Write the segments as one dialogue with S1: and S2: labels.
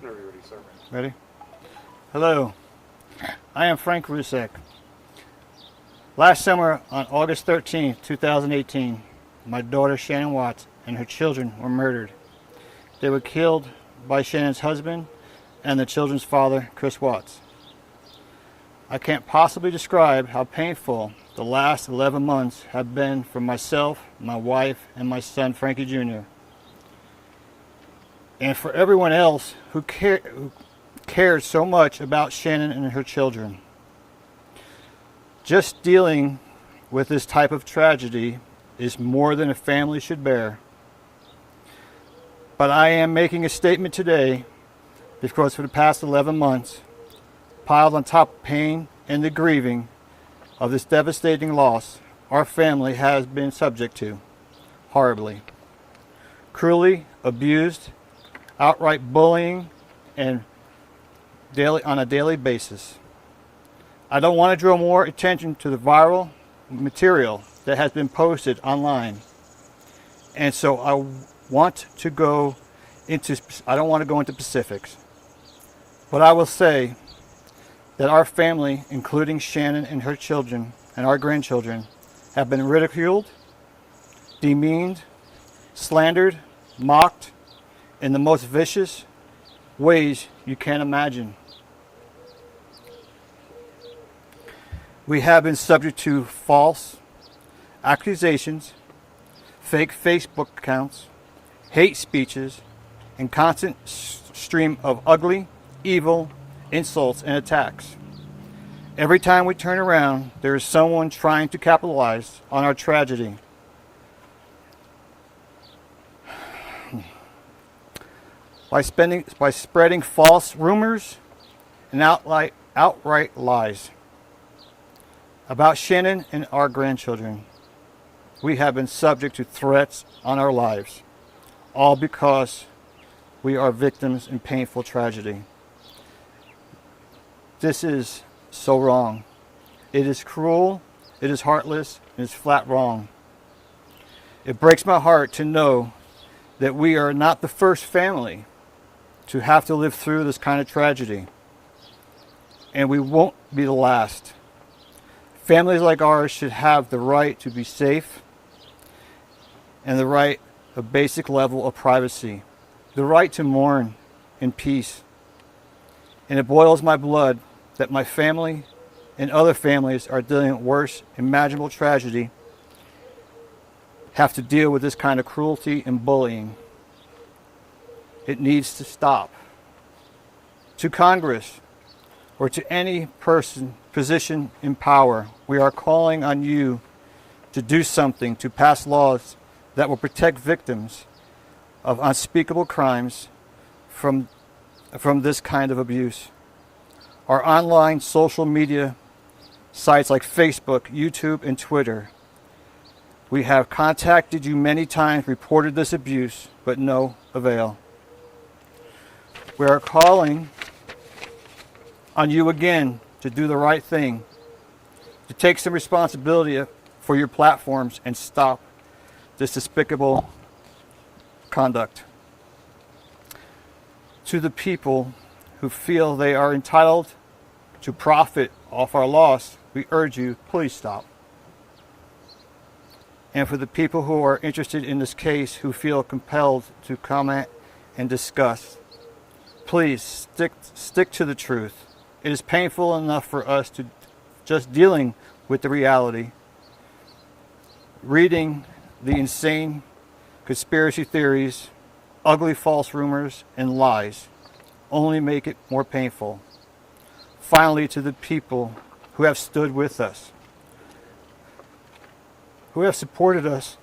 S1: Whenever you're ready, sir.
S2: Ready? Hello, I am Frank Rzucek. Last summer, on August 13th, 2018, my daughter Shannon Watts and her children were murdered. They were killed by Shannon's husband and the children's father, Chris Watts. I can't possibly describe how painful the last 11 months have been for myself, my wife, and my son, Frankie Jr., and for everyone else who cared so much about Shannon and her children. Just dealing with this type of tragedy is more than a family should bear. But I am making a statement today because for the past 11 months, piled on top of pain and the grieving of this devastating loss, our family has been subject to, horribly, cruelly abused, outright bullying, and on a daily basis. I don't want to draw more attention to the viral material that has been posted online, and so I don't want to go into specifics, but I will say that our family, including Shannon and her children and our grandchildren, have been ridiculed, demeaned, slandered, mocked in the most vicious ways you can imagine. We have been subject to false accusations, fake Facebook accounts, hate speeches, and constant stream of ugly, evil insults and attacks. Every time we turn around, there is someone trying to capitalize on our tragedy. By spreading false rumors and outright lies about Shannon and our grandchildren, we have been subject to threats on our lives, all because we are victims in painful tragedy. This is so wrong. It is cruel, it is heartless, and it's flat wrong. It breaks my heart to know that we are not the first family to have to live through this kind of tragedy, and we won't be the last. Families like ours should have the right to be safe and the right of basic level of privacy, the right to mourn in peace. And it boils my blood that my family and other families are dealing with worse imaginable tragedy have to deal with this kind of cruelty and bullying. It needs to stop. To Congress or to any position in power, we are calling on you to do something to pass laws that will protect victims of unspeakable crimes from this kind of abuse. Our online social media sites like Facebook, YouTube, and Twitter. We have contacted you many times, reported this abuse, but no avail. We are calling on you again to do the right thing, to take some responsibility for your platforms and stop this despicable conduct. To the people who feel they are entitled to profit off our loss, we urge you, please stop. And for the people who are interested in this case, who feel compelled to comment and discuss, please stick to the truth. It is painful enough for us to just dealing with the reality. Reading the insane conspiracy theories, ugly false rumors, and lies only make it more painful. Finally, to the people who have stood with us, who have supported us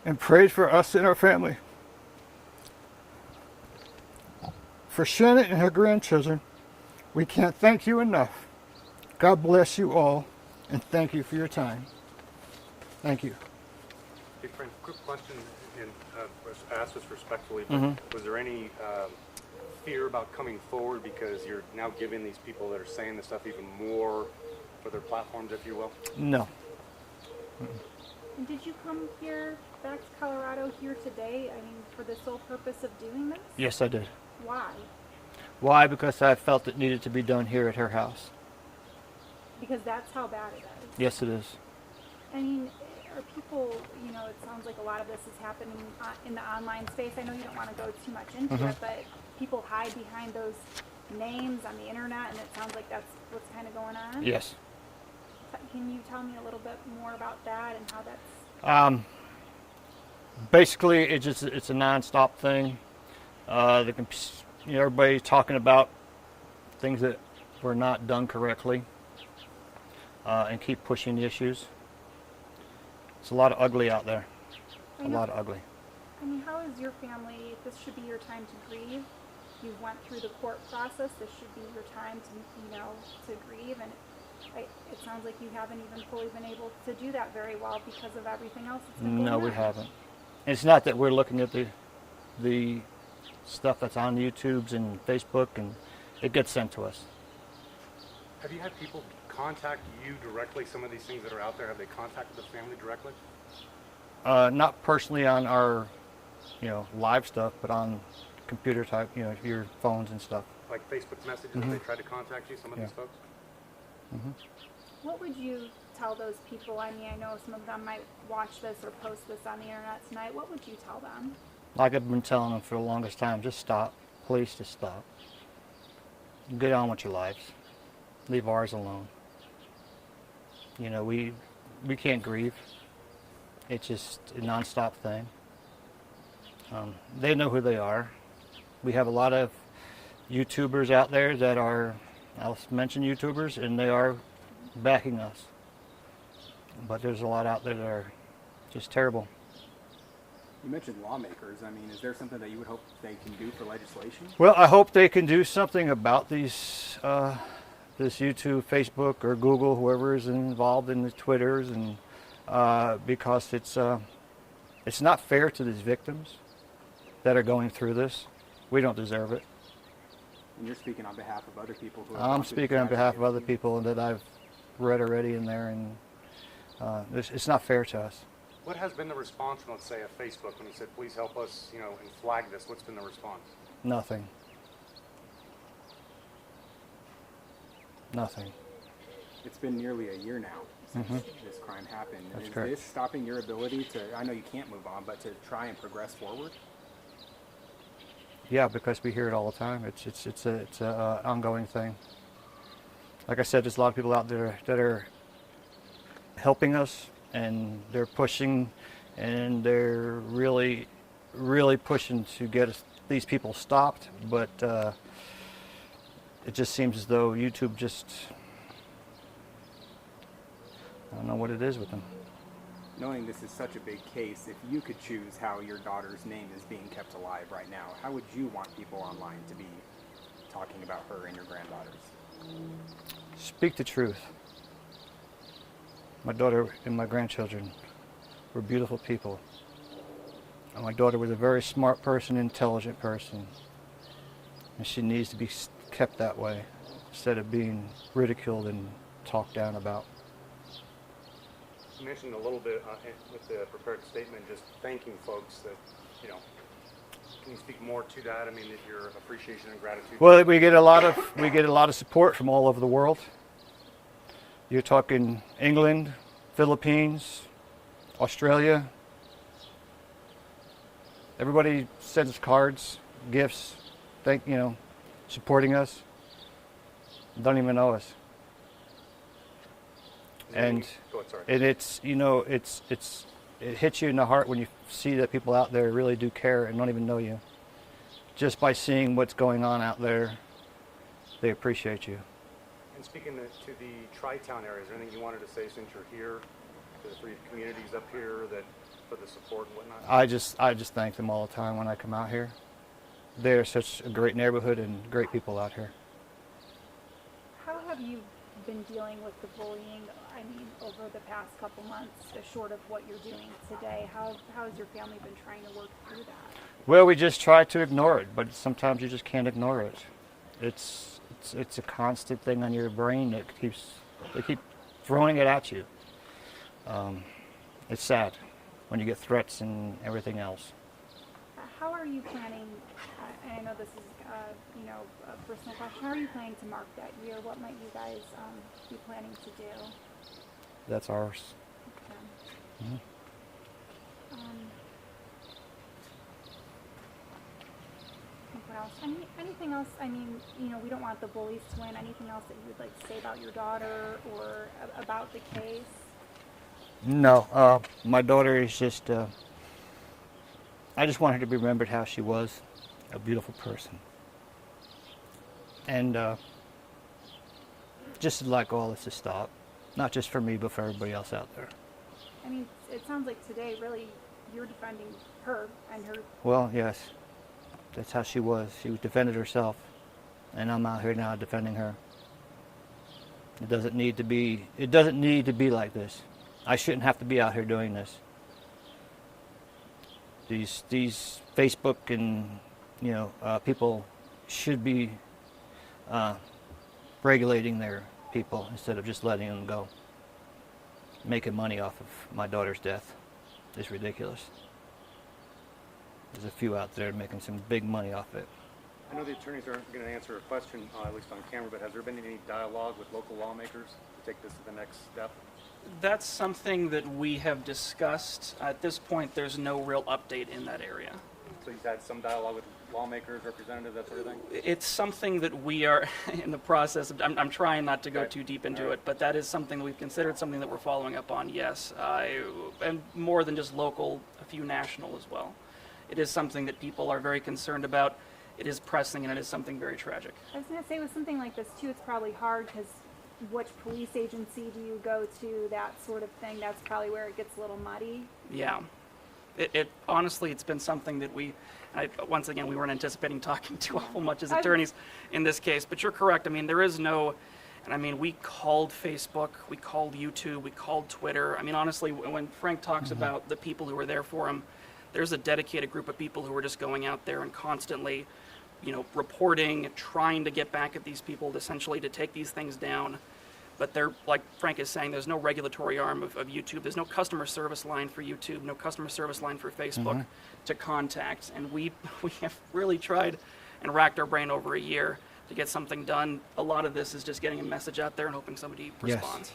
S2: and prayed for us and our family. For Shannon and her grandchildren, we can't thank you enough. God bless you all, and thank you for your time. Thank you.
S1: Hey, Frank, quick question, and asked this respectfully, but was there any fear about coming forward because you're now giving these people that are saying this stuff even more for their platforms, if you will?
S2: No.
S3: And did you come here back to Colorado here today, for the sole purpose of doing this?
S2: Yes, I did.
S3: Why?
S2: Why? Because I felt it needed to be done here at her house.
S3: Because that's how bad it is.
S2: Yes, it is.
S3: I mean, are people, you know, it sounds like a lot of this is happening in the online space. I know you don't want to go too much into it, but people hide behind those names on the internet, and it sounds like that's what's kind of going on.
S2: Yes.
S3: Can you tell me a little bit more about that and how that's...
S2: Basically, it's a non-stop thing. Everybody's talking about things that were not done correctly, and keep pushing the issues. It's a lot of ugly out there. A lot of ugly.
S3: I mean, how is your family? This should be your time to grieve. You went through the court process. This should be your time to, to grieve. And it sounds like you haven't even fully been able to do that very well because of everything else that's been going on.
S2: No, we haven't. And it's not that we're looking at the stuff that's on YouTube's and Facebook, and it gets sent to us.
S1: Have you had people contact you directly? Some of these things that are out there, have they contacted the family directly?
S2: Not personally on our, live stuff, but on computer type, your phones and stuff.
S1: Like Facebook messages, have they tried to contact you, some of these folks?
S3: What would you tell those people? I mean, I know some of them might watch this or post this on the internet tonight. What would you tell them? Like
S2: I've been telling them for the longest time, just stop. Please just stop. Get on with your lives. Leave ours alone. We can't grieve. It's just a non-stop thing. They know who they are. We have a lot of YouTubers out there that are, I'll mention YouTubers, and they are backing us. But there's a lot out there that are just terrible.
S4: You mentioned lawmakers. I mean, is there something that you would hope they can do for legislation?
S2: Well, I hope they can do something about these, this YouTube, Facebook, or Google, whoever is involved in the Twitters, and because it's not fair to these victims that are going through this. We don't deserve it.
S4: And you're speaking on behalf of other people who.
S2: I'm speaking on behalf of other people that I've read already in there, and it's not fair to us.
S1: What has been the response from, let's say, a Facebook when you said, please help us, and flag this? What's been the response?
S2: Nothing. Nothing.
S4: It's been nearly a year now since this crime happened.
S2: That's
S4: Is
S2: correct.
S4: this stopping your ability to, I know you can't move on, but to try and progress forward?
S2: Yeah, because we hear it all the time. It's a ongoing thing. Like I said, there's a lot of people out there that are helping us, and they're pushing, and they're really, really pushing to get these people stopped. But it just seems as though YouTube I don't know what it is with them.
S4: Knowing this is such a big case, if you could choose how your daughter's name is being kept alive right now, how would you want people online to be talking about her and your granddaughters?
S2: Speak the truth. My daughter and my grandchildren were beautiful people. And my daughter was a very smart person, intelligent person. And she needs to be kept that way instead of being ridiculed and talked down about.
S1: You mentioned a little bit with the prepared statement, just thanking folks that, can you speak more to that? I mean, your appreciation and gratitude.
S2: Well, we get a lot of support from all over the world. You're talking England, Philippines, Australia. Everybody sends us cards, gifts, supporting us. Don't even know us. And it's it hits you in the heart when you see that people out there really do care and don't even know you. Just by seeing what's going on out there, they appreciate you.
S1: And speaking to the Tri-Town area, is there anything you wanted to say since you're here, to the three communities up here, that for the support and whatnot?
S2: I just thank them all the time when I come out here. They're such a great neighborhood and great people out here.
S3: How have you been dealing with the bullying, over the past couple months, short of what you're doing today? How has your family been trying to work through that?
S2: Well, we just try to ignore it, but sometimes you just can't ignore it. It's a constant thing on your brain that they keep throwing it at you. It's sad when you get threats and everything else.
S3: how are you planning, and I know this is, you know, a personal question, how are you planning to mark that year? What might you guys be planning to do?
S2: That's ours.
S3: Okay.
S2: Mhm.
S3: What else? Anything else? I mean, you know, we don't want the bullies to win. Anything else that you would like to say about your daughter or about the case?
S2: No, my daughter is just, I just want her to be remembered how she was, a beautiful person. And just like all this to stop, not just for me, but for everybody else out there.
S3: I mean, it sounds like today, really, you're defending her and her.
S2: Well, yes, that's how she was. She defended herself, and I'm out here now defending her. It doesn't need to be. It doesn't need to be like this. I shouldn't have to be out here doing this. These Facebook and people should be regulating their people instead of just letting them go. Making money off of my daughter's death is ridiculous. There's a few out there making some big money off it.
S1: I know the attorneys aren't going to answer a question, at least on camera, but has there been any dialogue with local lawmakers to take this to the next step?
S5: That's something that we have discussed. At this point, there's no real update in that area.
S1: So you've had some dialogue with lawmakers, representatives, that sort of thing?
S5: It's something that we are in the process of. I'm trying not to go
S1: Okay.
S5: too deep into
S1: All right.
S5: it, but that is something that we've considered, something that we're following up on, yes. And more than just local, a few national as well. It is something that people are very concerned about. It is pressing, and it is something very tragic.
S3: I was going to say with something like this too, it's probably hard because which police agency do you go to? That sort of thing. That's probably where it gets a little muddy.
S5: Yeah. It honestly, it's been something that once again, we weren't anticipating talking too awful much as attorneys in this case, but you're correct. I mean, there is no, and I mean, we called Facebook, we called YouTube, we called Twitter. I mean, honestly, when Frank talks about the people who were there for him, there's a dedicated group of people who are just going out there and constantly, reporting, trying to get back at these people, essentially to take these things down. But they're, like Frank is saying, there's no regulatory arm of YouTube. There's no customer service line for YouTube, no customer service line for Facebook to contact. And we have really tried and racked our brain over a year to get something done. A lot of this is just getting a message out there and hoping somebody
S2: Yes.
S5: responds.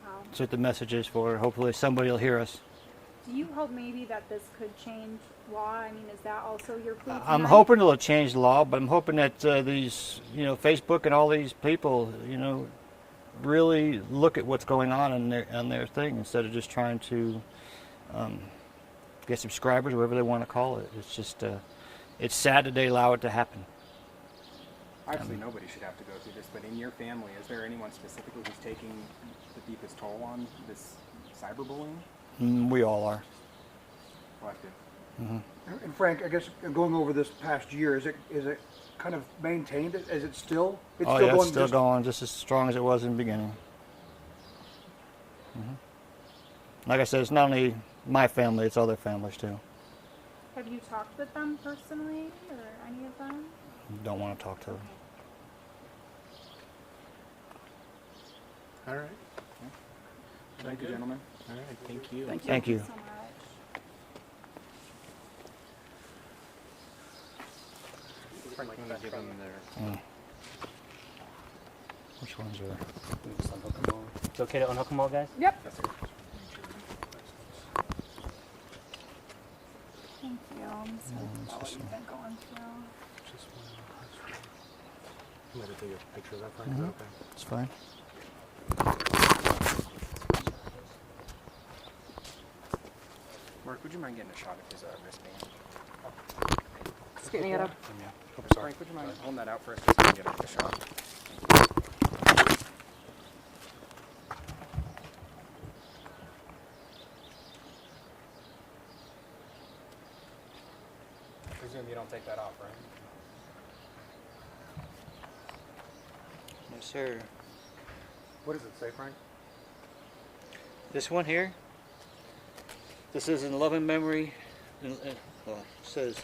S3: Wow.
S2: That's what the message is for. Hopefully somebody will hear us.
S3: Do you hope maybe that this could change law? I mean, is that also your plea
S2: I'm
S3: tonight?
S2: hoping it'll change the law, but I'm hoping that these, Facebook and all these people, really look at what's going on their thing instead of just trying to get subscribers, whatever they want to call it. It's just, it's sad that they allow it to happen.
S4: Obviously, nobody should have to go through this, but in your family, is there anyone specifically who's taking the deepest toll on this cyberbullying?
S2: We all are.
S4: Collective.
S6: And Frank, I guess going over this past year, is it kind of maintained? Is it still? It's
S2: Oh
S6: still
S2: yeah,
S6: going
S2: it's still
S6: just-
S2: going just as strong as it was in the beginning. Like I said, it's not only my family, it's other families too.
S3: Have you talked with them personally, or any of them?
S2: Don't want to talk to them.
S1: All right.
S4: Thank you, gentlemen.
S1: All right. Thank you.
S5: Thank you.
S2: Thank you.
S3: So much.
S1: I'm going to give them their...
S2: Which ones are?
S7: It's okay to unhook them all, guys?
S3: Yep. Thank you. I'm so glad what you've been going through.
S1: I'm going to take a picture of that, Frank. Is that okay?
S2: It's fine.
S4: Mark, would you mind getting a shot of his wristband?
S3: Just getting it up.
S4: Frank, would you mind holding that out for us just so we can get a shot? I presume you don't take that off, right?
S2: Yes, sir.
S1: What does it say, Frank?
S2: This one here. This is in loving memory. It says,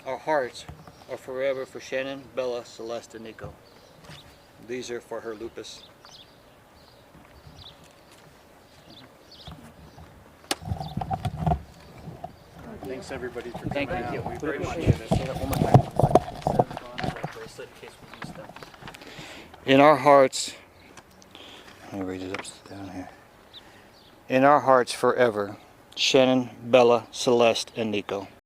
S2: "Our hearts are forever for Shannon, Bella, Celeste, and Nico." These are for her lupus.
S1: Thanks everybody for
S5: Thank
S1: coming
S5: you.
S1: out. We
S5: Very much.
S1: appreciate it.
S7: Say that one more time. Instead of on that bracelet in case we use them.
S2: In our hearts, let me read it up down here. In our hearts forever, Shannon, Bella, Celeste, and Nico.